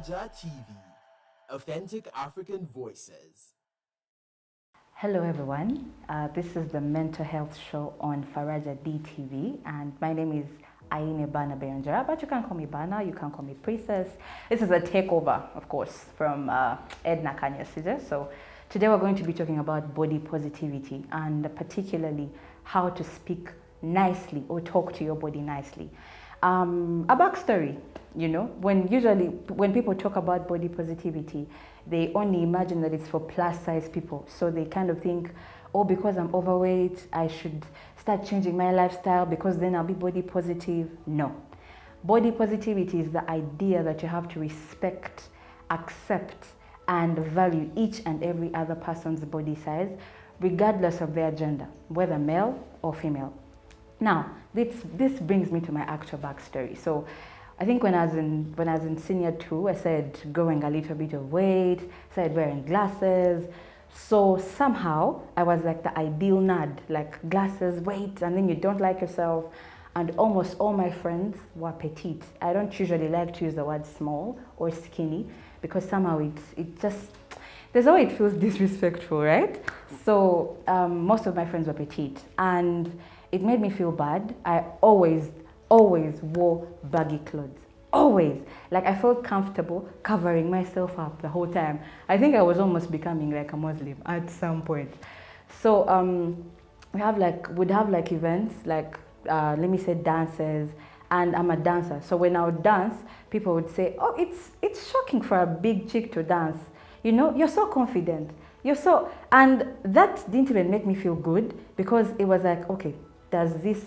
Faraja TV, authentic African voices. Hello everyone, this is the mental health show on Faraja DTV and my name is Ms Berna, but you can call me Berna, you can call me Princess. This is a takeover, of course, from Edna Kanyasija. So today we're going to be talking about body positivity and particularly how to speak nicely or talk to your body nicely. A backstory, when people talk about body positivity, they only imagine that it's for plus size people. So they kind of think, oh, because I'm overweight, I should start changing my lifestyle because then I'll be body positive. No. Body positivity is the idea that you have to respect, accept, and value each and every other person's body size, regardless of their gender, whether male or female. Now, this brings me to my actual backstory. So I think when I was in senior 2, I started growing a little bit of weight, started wearing glasses. So somehow I was like the ideal nerd, like glasses, weight, and then you don't like yourself. And almost all my friends were petite. I don't usually like to use the word small or skinny because somehow it just, there's how it feels disrespectful, right? So most of my friends were petite and it made me feel bad. I always wore baggy clothes. Always. Like I felt comfortable covering myself up the whole time. I think I was almost becoming like a Muslim at some point. So we'd have like events, like let me say dances, and I'm a dancer. So when I would dance, people would say, oh, it's shocking for a big chick to dance. You know, you're so confident. And that didn't even make me feel good because it was like, okay, this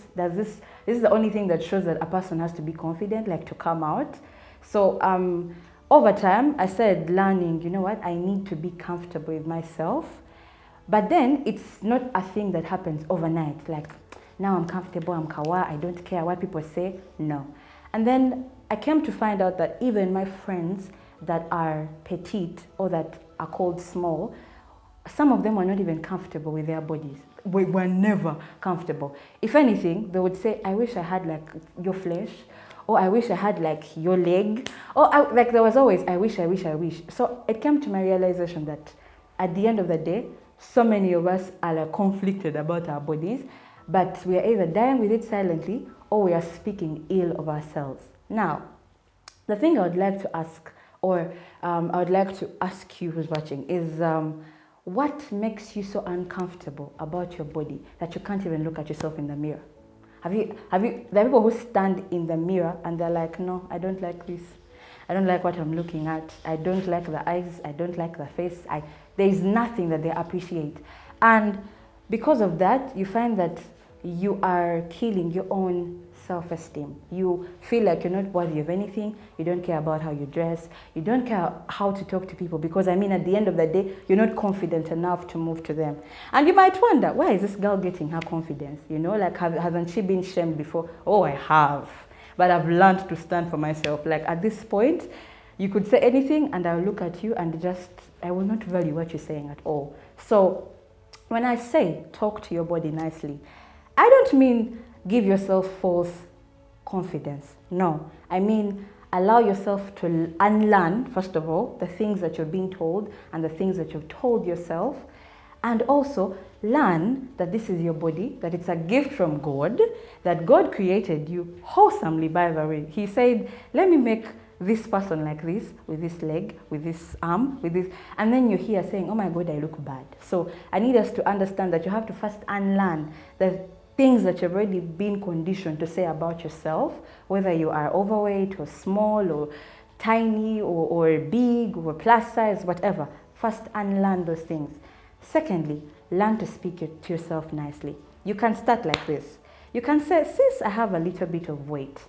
is the only thing that shows that a person has to be confident, like to come out. So over time, I started learning, you know what, I need to be comfortable with myself. But then it's not a thing that happens overnight. Like now I'm comfortable, I'm kawa, I don't care what people say. No. And then I came to find out that even my friends that are petite or that are called small, some of them were not even comfortable with their bodies. We were never comfortable. If anything, they would say, I wish I had like your flesh, or I wish I had like your leg, or like there was always, I wish. So it came to my realization that at the end of the day, so many of us are like conflicted about our bodies, but we are either dying with it silently or we are speaking ill of ourselves. Now, the thing I would like to ask, or I would like to ask you who's watching is, what makes you so uncomfortable about your body that you can't even look at yourself in the mirror? There are people who stand in the mirror and they're like, no, I don't like this. I don't like what I'm looking at. I don't like the eyes. I don't like the face. There is nothing that they appreciate. And because of that, you find that you are killing your own self-esteem. You feel like you're not worthy of anything. You don't care about how you dress. You don't care how to talk to people because, I mean, at the end of the day, you're not confident enough to move to them. And you might wonder, why is this girl getting her confidence? You know, like, hasn't she been shamed before? Oh, I have. But I've learned to stand for myself. Like, at this point, you could say anything and I'll look at you and I will not value what you're saying at all. So when I say talk to your body nicely, I don't mean give yourself false confidence. No, I mean allow yourself to unlearn, first of all, the things that you're being told and the things that you've told yourself. And also learn that this is your body, that it's a gift from God, that God created you wholesomely, by the way. He said, let me make this person like this, with this leg, with this arm, with this, and then you're here saying, oh my God, I look bad. So I need us to understand that you have to first unlearn the things that you've already been conditioned to say about yourself, whether you are overweight or small or tiny or big or plus size, whatever. First, unlearn those things. Secondly, learn to speak to yourself nicely. You can start like this. You can say, sis, I have a little bit of weight,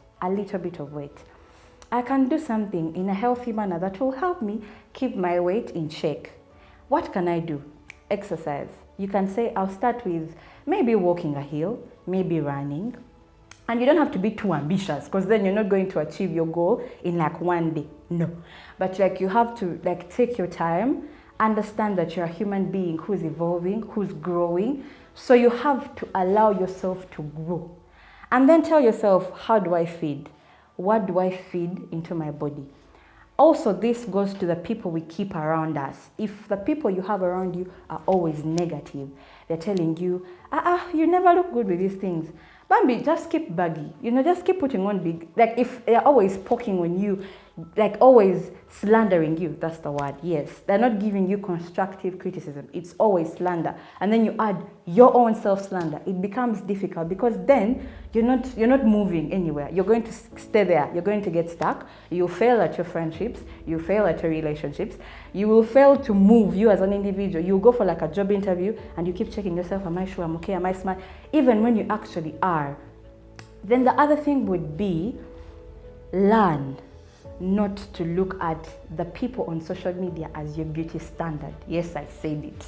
I can do something in a healthy manner that will help me keep my weight in check. What can I do? Exercise. You can say, I'll start with maybe walking a hill, maybe running. And you don't have to be too ambitious because then you're not going to achieve your goal in like one day. No. But like you have to like take your time, understand that you're a human being who's evolving, who's growing. So you have to allow yourself to grow. And then tell yourself, how do I feed? What do I feed into my body? Also, this goes to the people we keep around us. If the people you have around you are always negative, they're telling you, you never look good with these things. Bambi, just keep baggy. Just keep putting on big. Like if they're always poking on you, like always slandering you, that's the word, yes. They're not giving you constructive criticism. It's always slander. And then you add your own self-slander. It becomes difficult because then you're not moving anywhere. You're going to stay there. You're going to get stuck. You'll fail at your friendships. You'll fail at your relationships. You will fail to move, you as an individual. You'll go for like a job interview and you keep checking yourself, am I sure I'm okay? Am I smart? Even when you actually are. Then the other thing would be learn not to look at the people on social media as your beauty standard. Yes, I said it.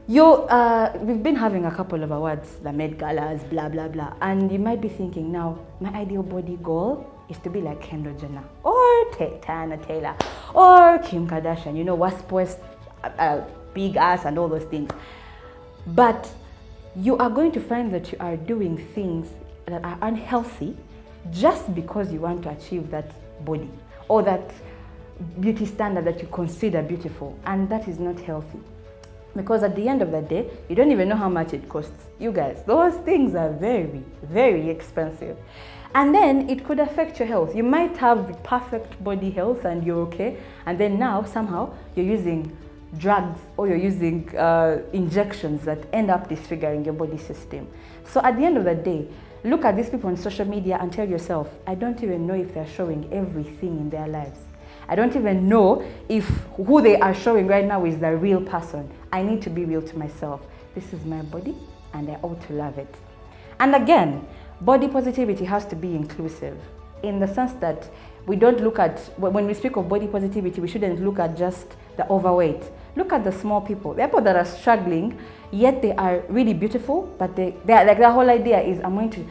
We've been having a couple of awards, the Met Galas, blah, blah, blah. And you might be thinking now, my ideal body goal is to be like Kendall Jenner or Tana Taylor or Kim Kardashian, West, big ass and all those things. But you are going to find that you are doing things that are unhealthy just because you want to achieve that body or that beauty standard that you consider beautiful, and that is not healthy. Because at the end of the day, you don't even know how much it costs. You guys, those things are very, very expensive. And then it could affect your health. You might have perfect body health and you're okay, and then now somehow you're using drugs or you're using injections that end up disfiguring your body system. So at the end of the day, look at these people on social media and tell yourself, I don't even know if they're showing everything in their lives. I don't even know if who they are showing right now is the real person. I need to be real to myself. This is my body and I ought to love it. And again, body positivity has to be inclusive in the sense that we don't look at, when we speak of body positivity, we shouldn't look at just the overweight. Look at the small people, the people that are struggling, yet they are really beautiful, but they're like, the whole idea is I'm going to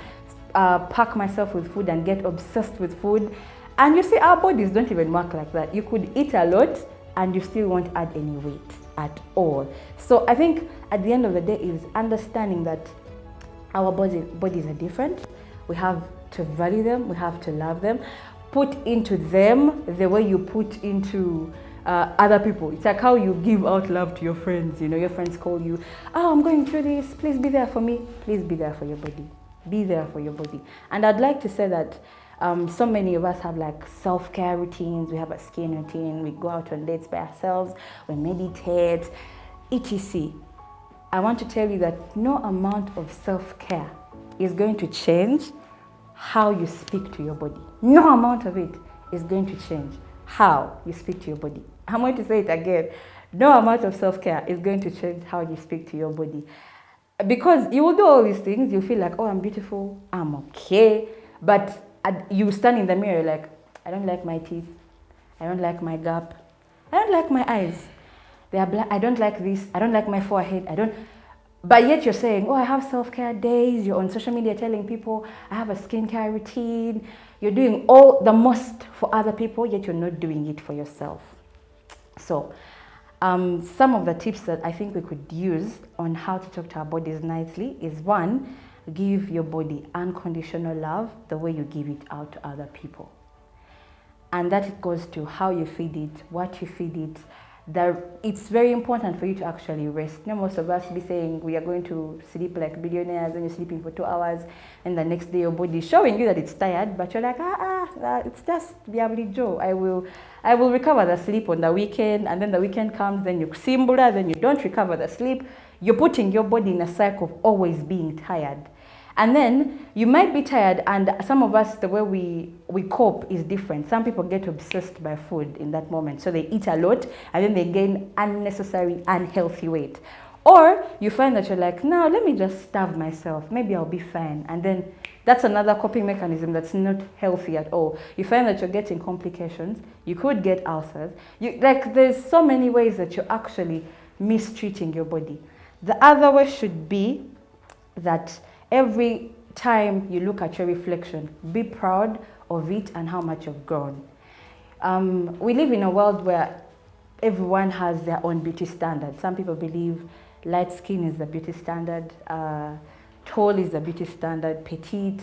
pack myself with food and get obsessed with food. And you see, our bodies don't even work like that. You could eat a lot and you still won't add any weight at all. So I think at the end of the day is understanding that our bodies are different. We have to value them, we have to love them, put into them the way you put into other people. It's like how you give out love to your friends. Your friends call you, I'm going through this, please be there for me. Please be there for your body. Be there for your body. And I'd like to say that so many of us have like self-care routines. We have a skin routine. We go out on dates by ourselves. We meditate, etc. I want to tell you that no amount of self-care is going to change how you speak to your body. No amount of it is going to change how you speak to your body. I'm going to say it again. No amount of self-care is going to change how you speak to your body. Because you will do all these things, you feel like, I'm beautiful, I'm okay. But you stand in the mirror like, I don't like my teeth, I don't like my gap, I don't like my eyes. They are black. I don't like this, I don't like my forehead, But yet you're saying, I have self-care days. You're on social media telling people, I have a skincare routine. You're doing all the most for other people, yet you're not doing it for yourself. So some of the tips that I think we could use on how to talk to our bodies nicely is, one, give your body unconditional love the way you give it out to other people. And that goes to how you feed it, what you feed it. It's very important for you to actually rest. Most of us be saying we are going to sleep like billionaires, and you're sleeping for 2 hours, and the next day your body is showing you that it's tired, but you're like, it's just Biabli Joe. I will recover the sleep on the weekend, and then the weekend comes, then you simbula, then you don't recover the sleep. You're putting your body in a cycle of always being tired. And then you might be tired, and some of us, the way we cope is different. Some people get obsessed by food in that moment, so they eat a lot and then they gain unnecessary, unhealthy weight. Or you find that you're like, no, let me just starve myself, maybe I'll be fine. And then that's another coping mechanism that's not healthy at all. You find that you're getting complications, you could get ulcers. There's so many ways that you're actually mistreating your body. The other way should be that every time you look at your reflection, be proud of it and how much you've grown. We live in a world where everyone has their own beauty standard. Some people believe light skin is the beauty standard, tall is the beauty standard, petite.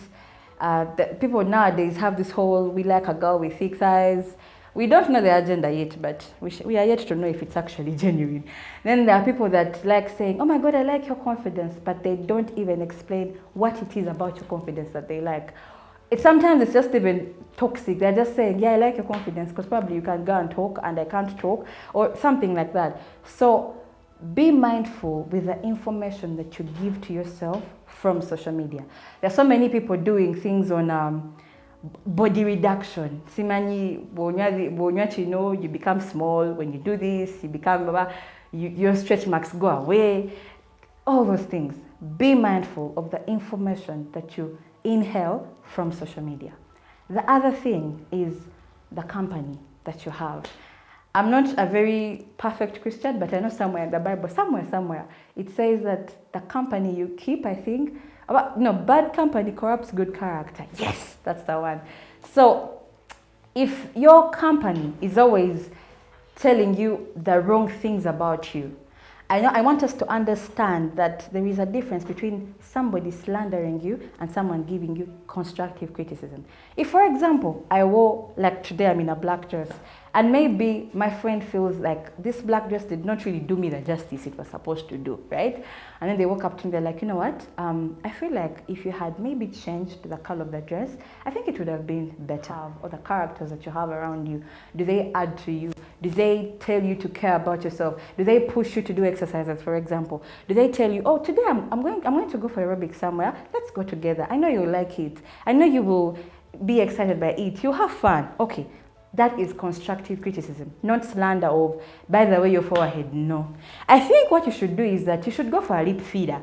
People nowadays have this whole, we like a girl with thick thighs, We don't know the agenda yet, but we are yet to know if it's actually genuine. Then there are people that like saying, oh my God, I like your confidence, but they don't even explain what it is about your confidence that they like. Sometimes it's just even toxic. They're just saying, yeah, I like your confidence because probably you can go and talk and I can't talk or something like that. So be mindful with the information that you give to yourself from social media. There are so many people doing things on body reduction. Simanyi, you become small. When you do this, you become, your stretch marks go away. All those things. Be mindful of the information that you inhale from social media. The other thing is the company that you have. I'm not a very perfect Christian, but I know somewhere in the Bible, somewhere, it says that the company you keep, I think, bad company corrupts good character. Yes, that's the one. So if your company is always telling you the wrong things about you, I want us to understand that there is a difference between somebody slandering you and someone giving you constructive criticism. If, for example, I wore, like today I'm in a black dress, and maybe my friend feels like this black dress did not really do me the justice it was supposed to do, right? And then they walk up to me, they're like, you know what? I feel like if you had maybe changed the color of the dress, I think it would have been better. Or the characters that you have around you, do they add to you? Do they tell you to care about yourself? Do they push you to do exercises, for example? Do they tell you, oh, today I'm going to go for aerobics somewhere. Let's go together. I know you'll like it. I know you will be excited by it. You'll have fun. Okay. That is constructive criticism, not slander of, by the way, your forehead. No. I think what you should do is that you should go for a lip feeder.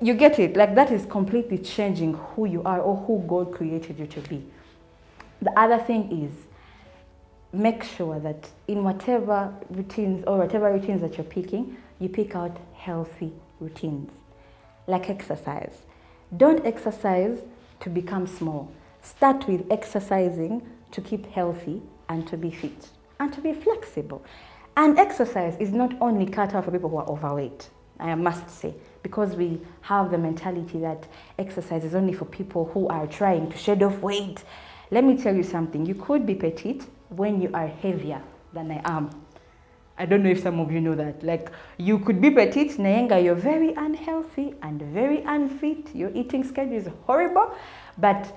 You get it? Like that is completely changing who you are or who God created you to be. The other thing is, make sure that in whatever routines that you're picking, you pick out healthy routines, like exercise. Don't exercise to become small. Start with exercising to keep healthy and to be fit and to be flexible. And exercise is not only cut out for people who are overweight, I must say, because we have the mentality that exercise is only for people who are trying to shed off weight. Let me tell you something. You could be petite when you are heavier than I am. I don't know if some of you know that. Like, you could be petite, Nayenga, you're very unhealthy and very unfit. Your eating schedule is horrible, but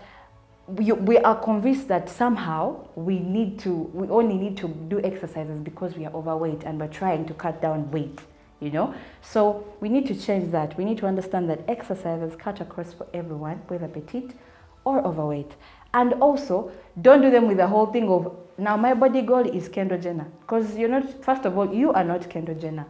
we are convinced that somehow we only need to do exercises because we are overweight and we're trying to cut down weight, you know? So we need to change that. We need to understand that exercises cut across for everyone, whether petite or overweight. And also, don't do them with the whole thing of, now my body goal is Kendall Jenner. Because you're not, first of all, you are not Kendall Jenner.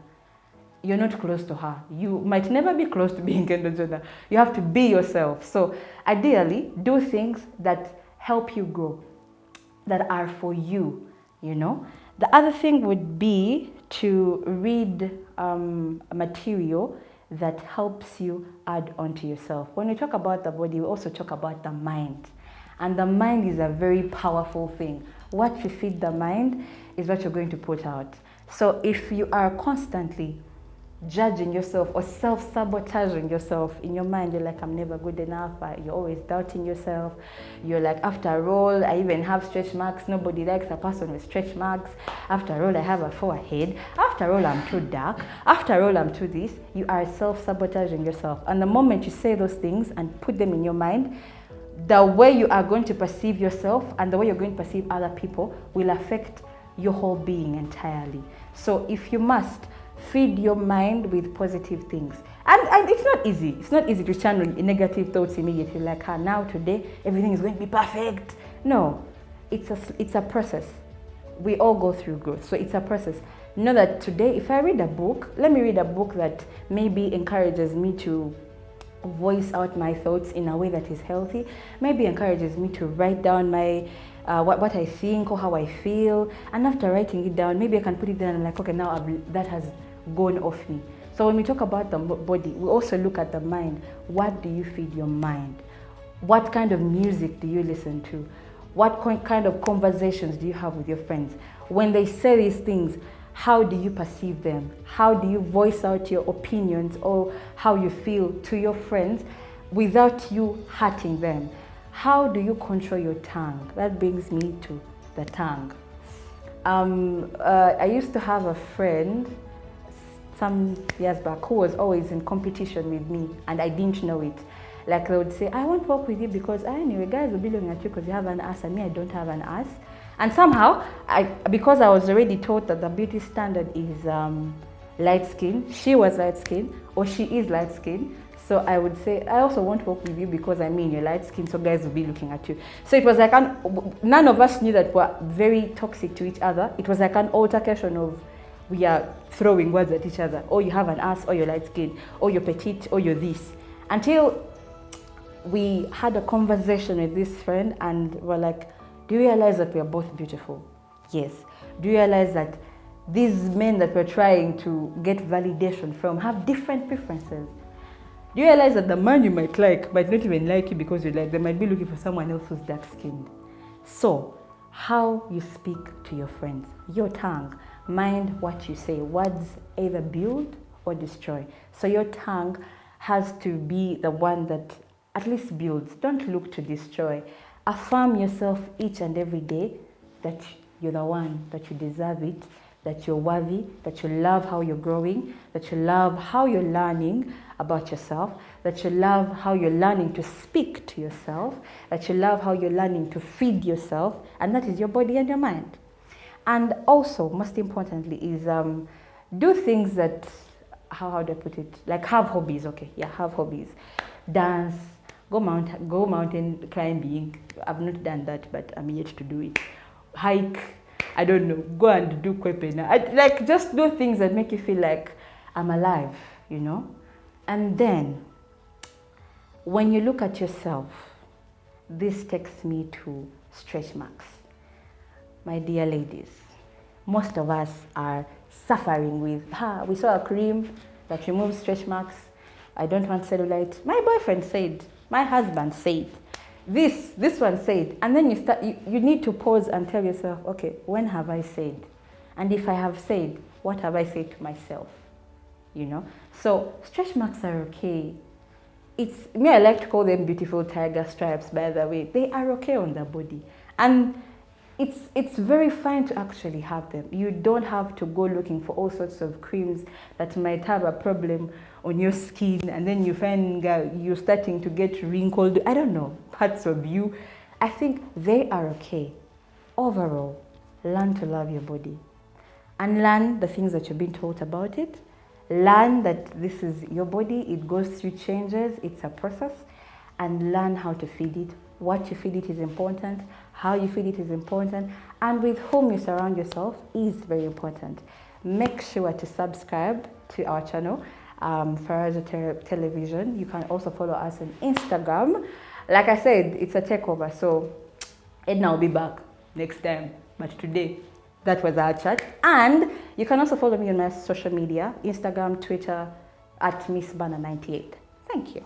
You're not close to her. You might never be close to being Kendall Jenner. You have to be yourself. So ideally, do things that help you grow, that are for you, you know. The other thing would be to read material that helps you add onto yourself. When we talk about the body, we also talk about the mind. And the mind is a very powerful thing. What you feed the mind is what you're going to put out. So if you are constantly judging yourself or self-sabotaging yourself in your mind, you're like, I'm never good enough, you're always doubting yourself, you're like, after all, I even have stretch marks, nobody likes a person with stretch marks, after all, I have a forehead, after all, I'm too dark, after all, I'm too this. You are self-sabotaging yourself. And the moment you say those things and put them in your mind, the way you are going to perceive yourself and the way you're going to perceive other people will affect your whole being entirely. So if you must, feed your mind with positive things. And it's not easy. It's not easy to channel negative thoughts immediately, like, now, today, everything is going to be perfect. No, it's a process. We all go through growth, so it's a process. Know that today, if I read a book, let me read a book that maybe encourages me to voice out my thoughts in a way that is healthy, maybe encourages me to write down my what I think or how I feel, and after writing it down, maybe I can put it down and I'm like, okay, now that has gone off me. So when we talk about the body, we also look at the mind. What do you feed your mind? What kind of music do you listen to? What kind of conversations do you have with your friends? When they say these things, how do you perceive them? How do you voice out your opinions or how you feel to your friends without you hurting them? How do you control your tongue? That brings me to the tongue. I used to have a friend some years back who was always in competition with me, and I didn't know it. Like they would say, I won't work with you because anyway, guys will be looking at you because you have an ass and me, I don't have an ass. And somehow, because I was already taught that the beauty standard is light skin, she was light skin, or she is light skin. So I would say, I also won't work with you because I mean you're light skin, so guys will be looking at you. So it was like, none of us knew that we're very toxic to each other. It was like an altercation of, we are throwing words at each other. Oh, you have an ass, or you're light skin, or you're petite, or you're this. Until we had a conversation with this friend and we're like, do you realize that we are both beautiful? Yes. Do you realize that these men that we're trying to get validation from have different preferences? Do you realize that the man you might like might not even like you because you like, they might be looking for someone else who's dark skinned? So, how you speak to your friends, your tongue, mind what you say. Words either build or destroy. So your tongue has to be the one that at least builds. Don't look to destroy. Affirm yourself each and every day that you're the one, that you deserve it, that you're worthy, that you love how you're growing, that you love how you're learning about yourself, that you love how you're learning to speak to yourself, that you love how you're learning to feed yourself, and that is your body and your mind. And also, most importantly, is do things that, how do I put it? Like have hobbies, okay? Yeah, have hobbies. Dance, go mountain climbing. I've not done that, but I'm yet to do it. Hike, I don't know, go and do kwepena. Like just do things that make you feel like I'm alive, you know? And then, when you look at yourself, this takes me to stretch marks. My dear ladies, most of us are suffering with, we saw a cream that removes stretch marks. I don't want cellulite. My boyfriend said, my husband said, this one said. And then you need to pause and tell yourself, okay, when have I said? And if I have said, what have I said to myself? You know? So stretch marks are okay. I like to call them beautiful tiger stripes, by the way. They are okay on the body. And it's very fine to actually have them. You don't have to go looking for all sorts of creams that might have a problem on your skin, and then you find you're starting to get wrinkled. I don't know, parts of you. I think they are okay. Overall, learn to love your body. And learn the things that you've been taught about it. Learn that this is your body, it goes through changes, it's a process. And learn how to feed it. What you feed it is important, how you feed it is important, and with whom you surround yourself is very important. Make sure to subscribe to our channel, Faraja Television. You can also follow us on Instagram. Like I said, it's a takeover, so Edna will be back next time. But today, that was our chat. And you can also follow me on my social media, Instagram, Twitter, at Ms Berna 98. Thank you.